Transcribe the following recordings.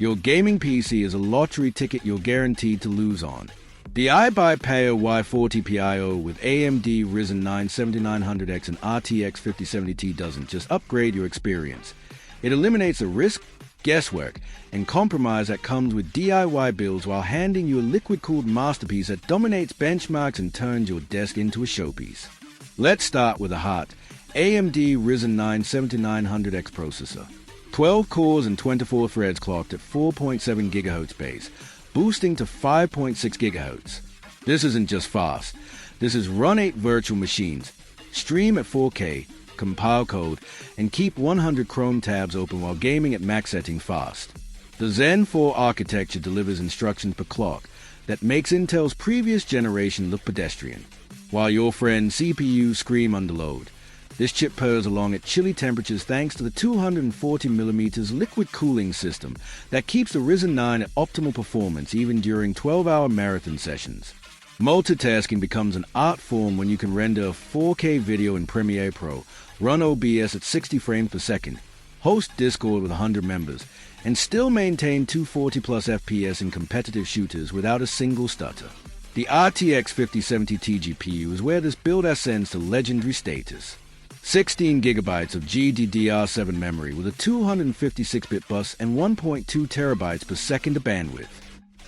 Your gaming PC is a lottery ticket you're guaranteed to lose on. The iBUYPOWER Y40 PRO with AMD Ryzen 9 7900X and RTX 5070 doesn't just upgrade your experience. It eliminates the risk, guesswork, and compromise that comes with DIY builds while handing you a liquid-cooled masterpiece that dominates benchmarks and turns your desk into a showpiece. Let's start with the hot AMD Ryzen 9 7900X processor. 12 cores and 24 threads clocked at 4.7 GHz base, boosting to 5.6 GHz. This isn't just fast. This is run 8 virtual machines, stream at 4K, compile code, and keep 100 Chrome tabs open while gaming at max setting fast. The Zen 4 architecture delivers instructions per clock that makes Intel's previous generation look pedestrian. While your friend's CPUs scream under load, this chip purrs along at chilly temperatures thanks to the 240mm liquid cooling system that keeps the Ryzen 9 at optimal performance even during 12-hour marathon sessions. Multitasking becomes an art form when you can render a 4K video in Premiere Pro, run OBS at 60 frames per second, host Discord with 100 members, and still maintain 240+ FPS in competitive shooters without a single stutter. The RTX 5070 GPU is where this build ascends to legendary status. 16GB of GDDR7 memory with a 256-bit bus and 1.2 TB per second of bandwidth.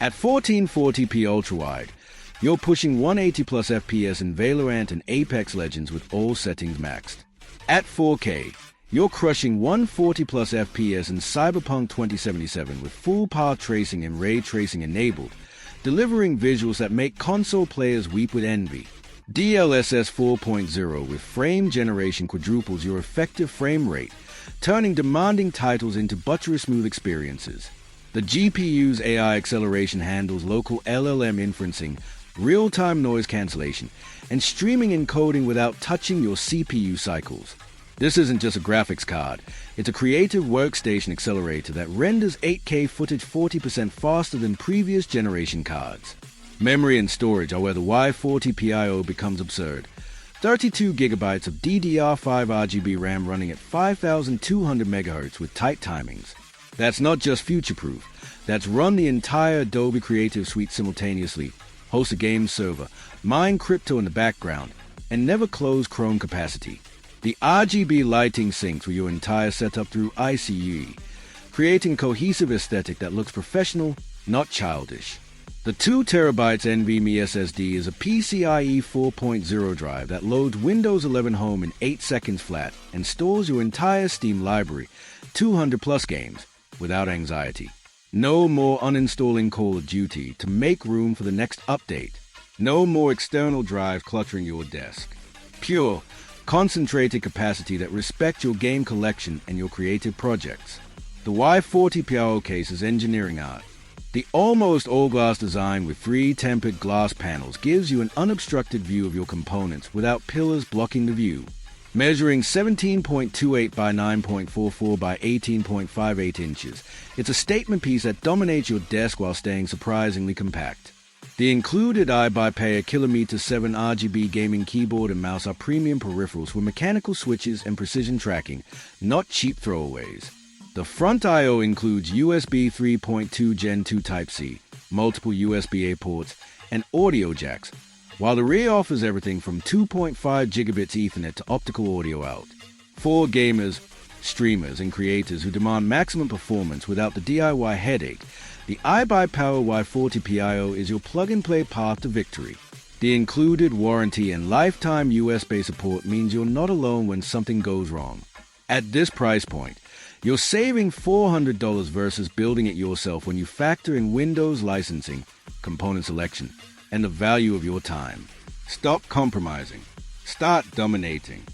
At 1440p ultra-wide, you're pushing 180+ FPS in Valorant and Apex Legends with all settings maxed. At 4K, you're crushing 140+ FPS in Cyberpunk 2077 with full power tracing and ray tracing enabled, delivering visuals that make console players weep with envy. DLSS 4.0 with frame generation quadruples your effective frame rate, turning demanding titles into buttery smooth experiences. The GPU's AI acceleration handles local LLM inferencing, real-time noise cancellation, and streaming encoding without touching your CPU cycles. This isn't just a graphics card, it's a creative workstation accelerator that renders 8K footage 40% faster than previous generation cards. Memory and storage are where the Y40 PRO becomes absurd. 32GB of DDR5 RGB RAM running at 5200 MHz with tight timings. That's not just future-proof, that's run the entire Adobe Creative Suite simultaneously, host a game server, mine crypto in the background, and never close Chrome capacity. The RGB lighting syncs with your entire setup through ICE, creating a cohesive aesthetic that looks professional, not childish. The 2TB NVMe SSD is a PCIe 4.0 drive that loads Windows 11 Home in 8 seconds flat and stores your entire Steam library, 200+ games, without anxiety. No more uninstalling Call of Duty to make room for the next update. No more external drives cluttering your desk. Pure, concentrated capacity that respects your game collection and your creative projects. The Y40 PRO case is engineering art. The almost all-glass design with 3 tempered glass panels gives you an unobstructed view of your components without pillars blocking the view. Measuring 17.28 by 9.44 by 18.58 inches, it's a statement piece that dominates your desk while staying surprisingly compact. The included iBUYPOWER Kilometer 7 RGB gaming keyboard and mouse are premium peripherals with mechanical switches and precision tracking, not cheap throwaways. The front I/O includes USB 3.2 Gen 2 Type-C, multiple USB-A ports, and audio jacks, while the rear offers everything from 2.5 gigabits Ethernet to optical audio out. For gamers, streamers, and creators who demand maximum performance without the DIY headache, the iBUYPOWER Y40 PRO is your plug-and-play path to victory. The included warranty and lifetime USB support means you're not alone when something goes wrong. At this price point, you're saving $400 versus building it yourself when you factor in Windows licensing, component selection, and the value of your time. Stop compromising. Start dominating.